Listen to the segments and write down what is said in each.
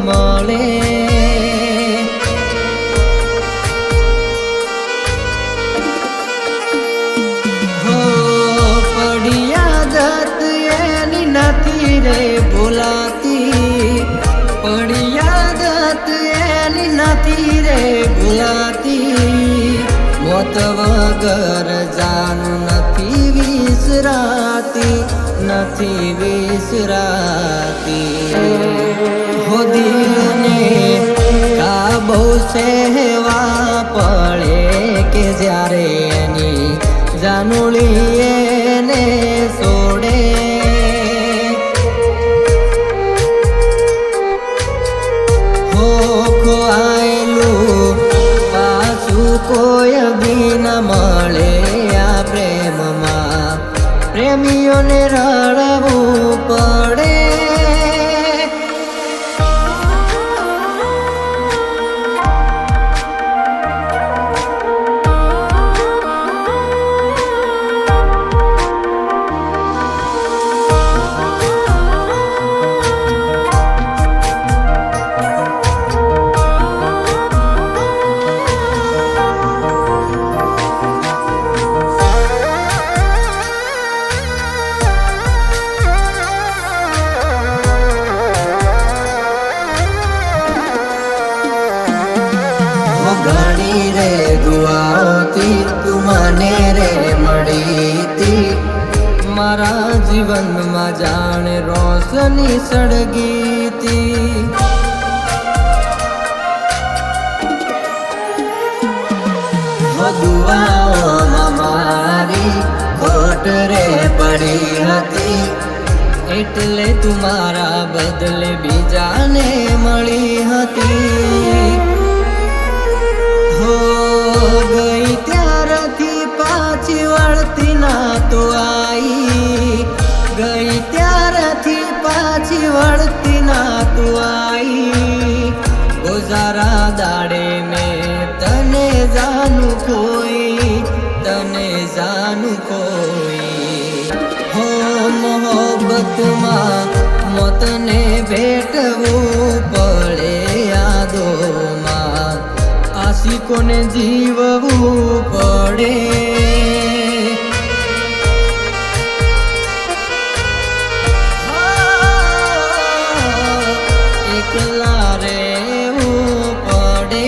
મળે હો પડી આદત એની નથી રે ભૂલાતી પડી આદત એની નથી રે ભૂલાતી મોત વગર જાનું નથી વિસરાતી નથી વિસરાતી હો દિલને કાબુ સેવા પડે કે જ્યારે એની જાનુળી એને છોડે હો ખોવાયેલું પાછું કોઈ બી ન મળે આ પ્રેમમાં પ્રેમીઓને રડવું પડે ઘણી રે દુઆઓથી તું મને રે મળીતી મારા જીવનમાં જાણે રોશની સળગીતી દુઆઓમાં મારી ખોટ રે પડી હતી એટલે તું મારા બદલે બીજાને મળી હતી ગઈ ત્યારથી પાછી વળતી ના તો આઈ ગઈ ત્યારથી પાછી વળતી ના તો આઈ ગુજારા દાડે મેં તને જાનું કોઈ હો મોહબ્બતમાં મોતને ભેટવું પડે યાદોમાં આશિકોને જીવવું પડે એકલા રહેવું પડે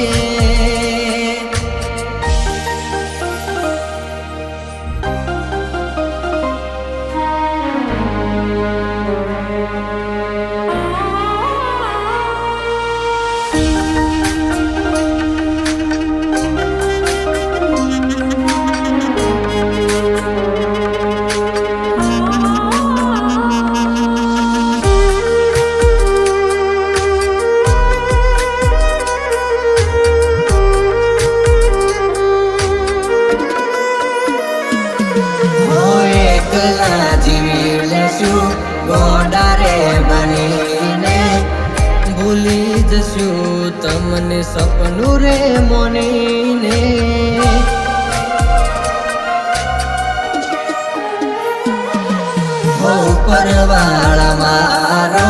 જીવી લેશું ગોડા રે બનીને ભૂલી જશું તમને સપનું રે મોનીને ઉપરવાળા મારો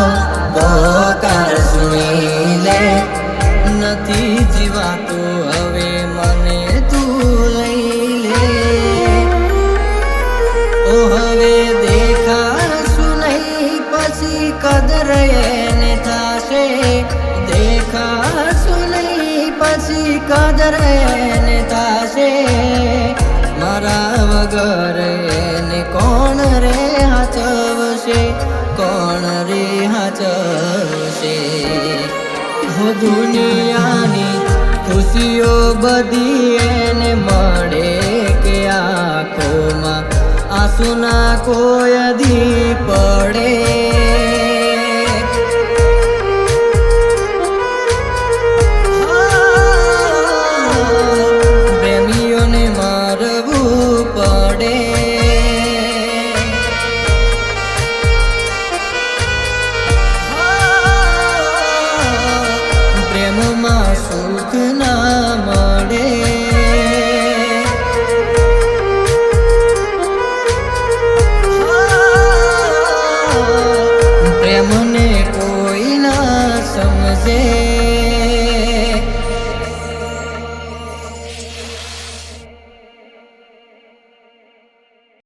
પોકાર સુણી લે નથી જીવાતું હવે મને તું લઈ લે હવે દેખાશું નહીં પછી કદર એને થશે દેખાશું નહીં પછી કદર એને થશે મારા વગર એને કોણ રે હાચવશે કોણ રે હાચવશે હો દુનિયાની ખુશીઓ બધી એને મળે કે આંખોમાં આંસુના કોઈ દી પડે પ્રેમીઓને મારવું પડે પ્રેમમાં સુખ ના મળે Oh સમજે